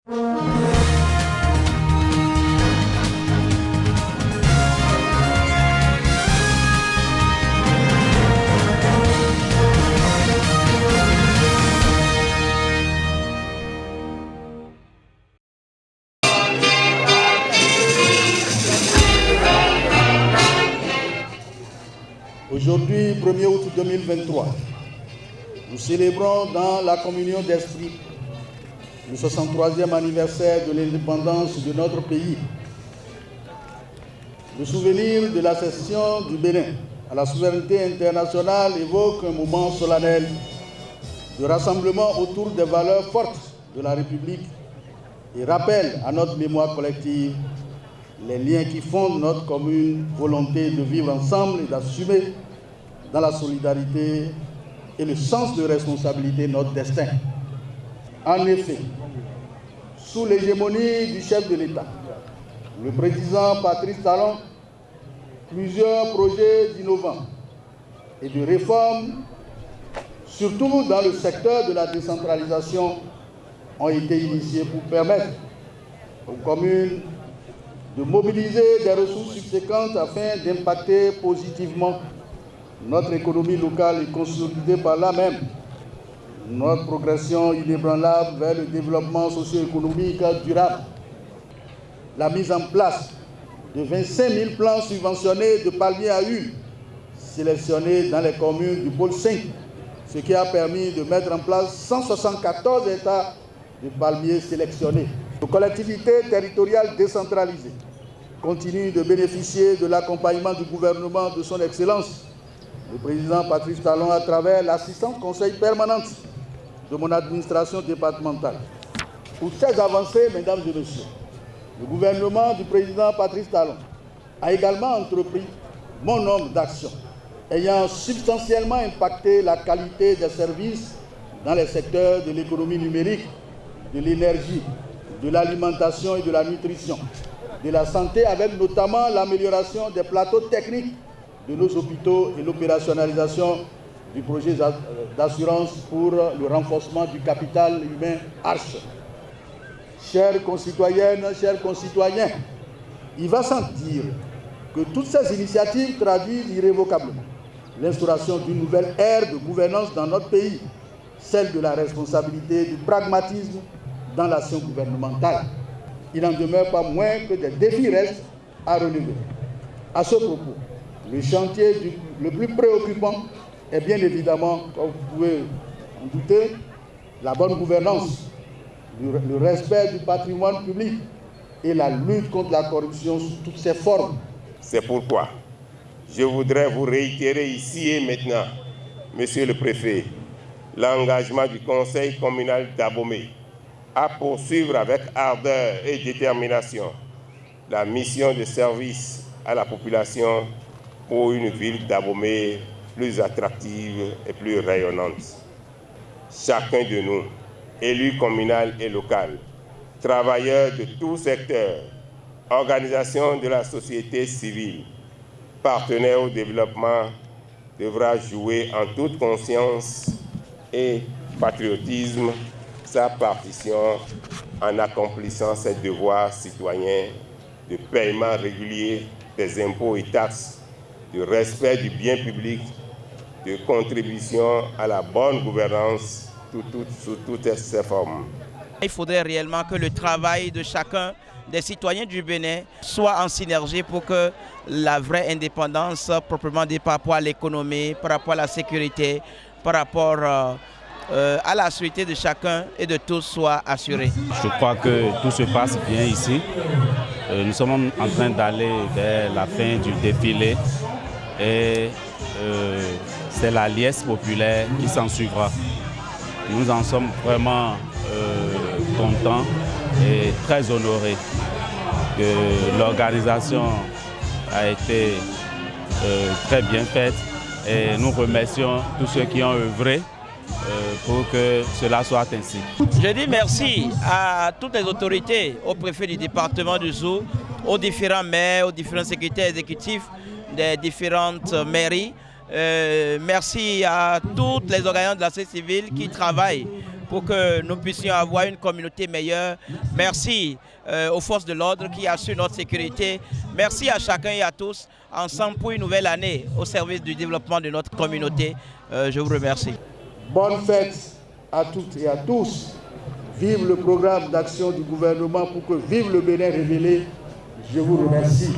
Aujourd'hui, 1er août 2023, nous célébrons dans la communion d'esprit le 63e anniversaire de l'indépendance de notre pays. Le souvenir de l'accession du Bénin à la souveraineté internationale évoque un moment solennel de rassemblement autour des valeurs fortes de la République et rappelle à notre mémoire collective les liens qui fondent notre commune volonté de vivre ensemble et d'assumer dans la solidarité et le sens de responsabilité notre destin. En effet, sous l'hégémonie du chef de l'État, le président Patrice Talon, plusieurs projets innovants et de réformes, surtout dans le secteur de la décentralisation, ont été initiés pour permettre aux communes de mobiliser des ressources subséquentes afin d'impacter positivement notre économie locale et consolider par là même notre progression inébranlable vers le développement socio-économique durable. La mise en place de 25 000 plans subventionnés de palmiers à huile sélectionnés dans les communes du pôle 5, ce qui a permis de mettre en place 174 hectares de palmiers sélectionnés. Nos collectivités territoriales décentralisées continuent de bénéficier de l'accompagnement du gouvernement de son Excellence, le président Patrice Talon, à travers l'assistance conseil permanente de mon administration départementale. Pour ces avancées, mesdames et messieurs, le gouvernement du président Patrice Talon a également entrepris bon nombre d'actions ayant substantiellement impacté la qualité des services dans les secteurs de l'économie numérique, de l'énergie, de l'alimentation et de la nutrition, de la santé, avec notamment l'amélioration des plateaux techniques de nos hôpitaux et l'opérationnalisation du projet d'assurance pour le renforcement du capital humain Arche. Chères concitoyennes, chers concitoyens, il va sans dire que toutes ces initiatives traduisent irrévocablement l'instauration d'une nouvelle ère de gouvernance dans notre pays, celle de la responsabilité, du pragmatisme dans l'action gouvernementale. Il n'en demeure pas moins que des défis restent à relever. À ce propos, le chantier le plus préoccupant est bien évidemment, comme vous pouvez en douter, la bonne gouvernance, le respect du patrimoine public et la lutte contre la corruption sous toutes ses formes. C'est pourquoi je voudrais vous réitérer ici et maintenant, Monsieur le Préfet, l'engagement du Conseil communal d'Abomey à poursuivre avec ardeur et détermination la mission de service à la population pour une ville d'Abomey plus attractive et plus rayonnante. Chacun de nous, élus communal et local, travailleurs de tout secteur, organisations de la société civile, partenaires au développement, devra jouer en toute conscience et patriotisme sa partition en accomplissant ses devoirs citoyens de paiement régulier des impôts et taxes, de respect du bien public, de contribution à la bonne gouvernance sous toutes ses formes. Il faudrait réellement que le travail de chacun des citoyens du Bénin soit en synergie pour que la vraie indépendance, proprement dit par rapport à l'économie, par rapport à la sécurité, par rapport à la sécurité de chacun et de tous soit assurée. Je crois que tout se passe bien ici. Nous sommes en train d'aller vers la fin du défilé et c'est la liesse populaire qui s'en suivra. Nous en sommes vraiment contents et très honorés que l'organisation a été très bien faite et nous remercions tous ceux qui ont œuvré pour que cela soit ainsi. Je dis merci à toutes les autorités, au préfet du département du Zou, aux différents maires, aux différents secrétaires exécutifs des différentes mairies. Merci à toutes les organisations de la société civile qui travaillent pour que nous puissions avoir une communauté meilleure. Merci aux forces de l'ordre qui assurent notre sécurité. Merci à chacun et à tous, ensemble pour une nouvelle année au service du développement de notre communauté. Je vous remercie. Bonne fête à toutes et à tous. Vive le programme d'action du gouvernement pour que vive le Bénin révélé. Je vous remercie.